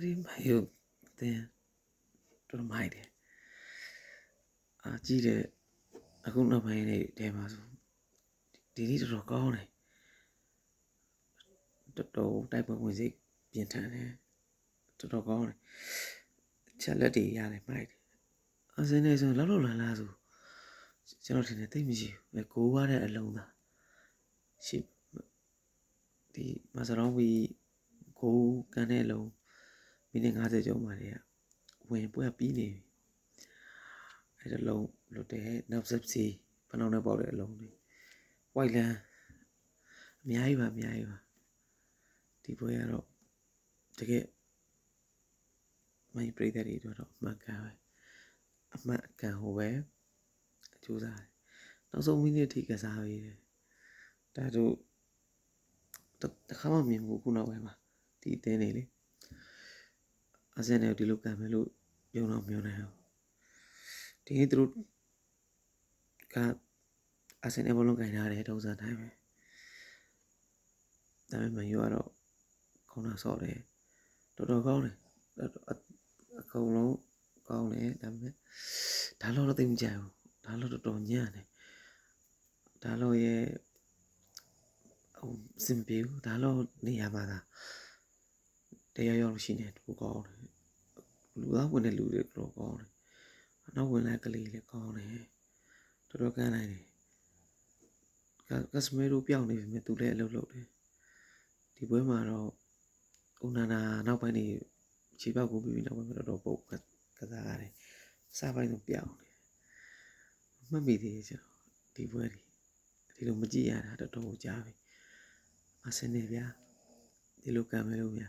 ဒီမိုင်ကိုတင်တော်မိုက်တယ်ကြည့်တယ်အခုနောက်ပိုင်းနေတဲမှာဆိုဒီနေ့တော်ကောင်းတယ်တော်တိုက်ပွဲဝင်စိပြင်ထန်တယ်တော်ကောင်းတယ်ချက်လက်တွေရတယ်မိုက်တယ်အာဆင်နယ်ဆိုလောက်လာလားဆိုကျွန်တော်ထင်တယ်သိမရှိဘူးကိုးရတဲ့အလုံးသားရှိဒီမစရောင်းဝီကိုကန်တဲ့အလုံးမိနစ်50ကျော်မှတည်းကဝင်ပွဲပြီးနေပြီအဲ့ဒါလုံးလွတ်တယ်နောက်ဆက်စီဖနှောင်းနဲ့ပေါက်တဲ့အလုံးတွေဝိုက်လန်းအများကြီးပါဒီပွဲကတော့တကယ်မိုင်းပရိသတ်တွေတော့အမှန်ကန်ပဲအမှန်ကန်ဟိုပဲအကျိုးစားတယ်နောက်ဆုံးမိနစ်ထိကစားပြီးတယ်ဒါတို့တခါမှမြင်ဘူးခုနောက်ပိုင်းမှာဒီအတင်းနေလေအာဆင်နယ်ဒီလိုကန်မယ်လို့ယုံတော့မယုံနိုင်ဘူးဒီနေ့သူတို့ကအာဆင်နယ်ဘလုံးကန်ထားတယ်တုံးစံတိုင်းပဲဒါပေမဲ့ယူကတော့ခေါင်းနာဆော့တယ်တော်ကောင်းတယ်အကုန်လုံးကောင်းတယ်ဒါပေမဲ့ဒါတော့သိမကြဘူးဒါတော့တော်ညံ့တယ်ဒါတော့ရဲ့စင်ပြေဘူးဒါတော့နေရာမှာသာတရားရောက်လို့ရှိနေတူကောင်းတယ်လူသားဝင်တဲ့လူတွေတော့ကောင်းတယ်နောက်ဝင်လာကလေးလည်းကောင်းတယ်တော်ကန်းနိုင်တယ်ကစမဲတို့ပြောင်းနေပြီမြသူလည်းအလုပ်လုပ်တယ်ဒီပွဲမှာတော့ဦးနာနာနောက်ပိုင်းနေခြေပေါက်ကိုပြီးနောက်ပိုင်းမှာတော့ပုတ်ကစားရတယ်စားပိုင်းတော့ပြောင်းတယ်မှတ်မိသေးတယ်ကျွန်တော်ဒီပွဲဒီလိုမကြည့်ရတာတော်တော်ကြာပြီအဆင်နေဗျာဒီလိုကံမဲလို့ဗျာ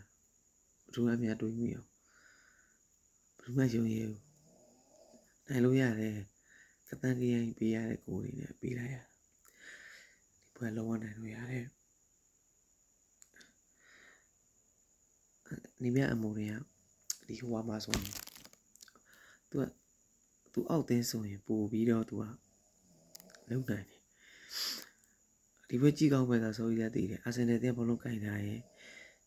ဘယ်သူမှမတွေးမိအောင်ဘယ်သူမှယုံရည်နိုင်လို့ရတယ်ကတန်ကြီးရင်ပေးရတဲ့ကိုယ်တွေနဲ့ပေးလိုက်ရဒီပွဲလုံးဝနိုင်လို့ရတယ်နေမြအမိုတွေကဒီဟိုမှာဆိုရင်သူအောက်သင်းဆိုရင်ပို့ပြီးတော့သူကလုံနိုင်တယ်ဒီဘက်ကြည့်ကောင်းပဲသာဆိုရသေးတယ်အာဆင်နယ်တင်းဘောလုံးကင်ထားရင်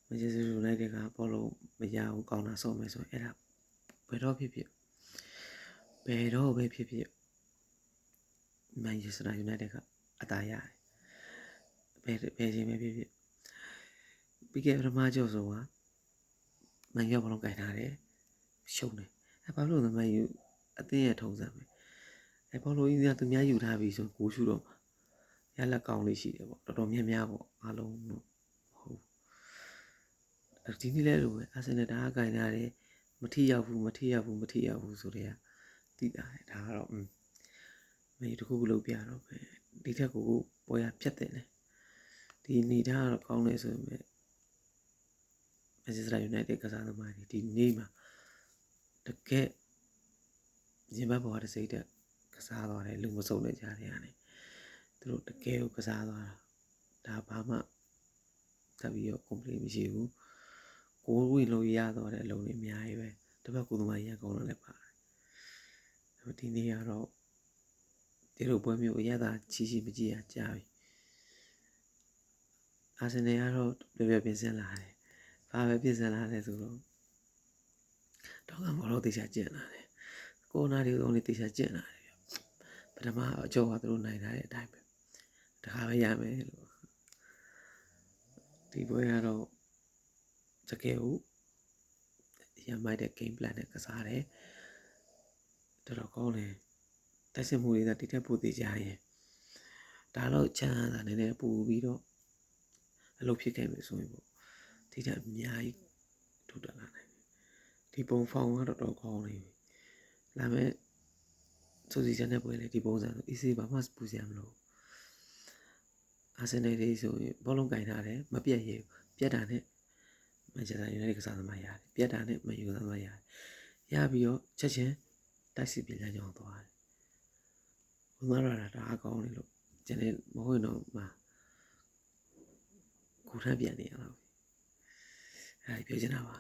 မန်ချက်စတာယူနိုက်တက်ကဘောလုံးမရဘူးကောင်းတာဆော့မယ်ဆိုရင်အဲ့ဒါဘယ်တော့ဖြစ်မန်ချက်စတာယူနိုက်တက်ကအသာရတယ်ဘယ်ချိန်ပဲဖြစ်ပြီးခဲ့ပထမကြော့ဆိုတာမန်ရောဘောလုံးကင်ထားတယ်ရှုံးတယ်အဲ့ဘာလို့လဲမန်ယူအသင်းရဲ့ထုံးစံပဲအဲ့ဘောလုံးကြီးကသူများယူထားပြီဆိုကိုရှုတော့ရလက်ကောင်းလေးရှိတယ်ပေါ့တော်တော်များများပေါ့အားလုံးတော့ဟုတ်ဒီနေ့လဲလို့ပဲအာဆင်နယ်ဒါကကင်ထားတယ်မထိရောက်ဘူးဆိုတဲ့ကသိတာတယ်ဒါကတော့မင်းတခုခုလုပ်ပြတော့ပဲဒီထက်ကိုပွဲရဖြတ်တယ်လေဒီနေထားတော့ကောင်းတယ်ဆိုပေမဲ့မန်ချက်စတာယူနိုက်တက်ကစားသမားတွေဒီနေ့မှာတကယ်ရင်ဘတ်ပေါ်တဲ့စိတ်တက်ကစားသွားတယ်လူမစုံတဲ့ကြားတွေကနေသူတို့တကယ်ကိုကစားသွားတာဒါဘာမှထပ်ပြီးတော့ complain မရှိဘူးကိုယ်ဝင်လို့ရသွားတဲ့အလုံးတွေအများကြီးပဲတပတ်ကိုယ်သမားရကောင်းလည်းပါတယ်ဒီနေ့ကတော့ဒီလိုပွဲမျိုးအရသာချီမကြည့်ရကြာပြီအာဆင်နယ်ကတော့ပြပြင်ဆင်လာတယ်ဘာပဲပြင်ဆင်လာလဲဆိုတော့တော့ကမော်တော့တေချာကျင်လာတယ်ကိုနာဒီကောင်လေးတေချာကျင်လာတယ်ပထမအကျော်ကသူတို့နိုင်တာတဲ့အတိုင်းပဲတခါပဲရမယ်လို့ဒီပွဲကတော့တကယ်ကိုရမိုက်တဲ့ game plan နဲ့ကစားတယ်တော်ကောင်းတယ်တိုက်စစ်မှုတွေကတိတက်ဖို့သေးကြရင်ဒါတော့ချမ်းသာနည်းနည်းပူပြီးတော့အလုပ်ဖြစ်ခဲ့ပြီဆိုရင်ပေါ့ဒီတက်အများကြီးထူတက်လာနိုင်ဒီပုံဖောင်ကတော့တော်ကောင်းနေပြီဒါပေမဲ့စိုးစီချန်တဲ့ပွဲလေဒီပုံစံဆို easy ဘာမှပူစရာမလိုအာဆင်နယ်လေးဆိုရင်ဘောလုံးကင်ထားတယ်မပြတ်ရပြတ်တာနဲ့မန်ချက်စတာယူနိုက်တက်ကစားသမားရတယ်ပြတ်တာနဲ့မန်ယူကစားသမားရတယ်ရပြီးတော့ချက်ချင်းတိုက်စစ်ပြည်လမ်းကြောင်းသွားတယ်ဘုံမရတာဒါအကောင်းနေလို့ကျန်တဲ့မဟုတ်ရင်တော့မှာကိုထမ်းပြန်နေရတော့အဲ့ဒါပြောချင်တာပါ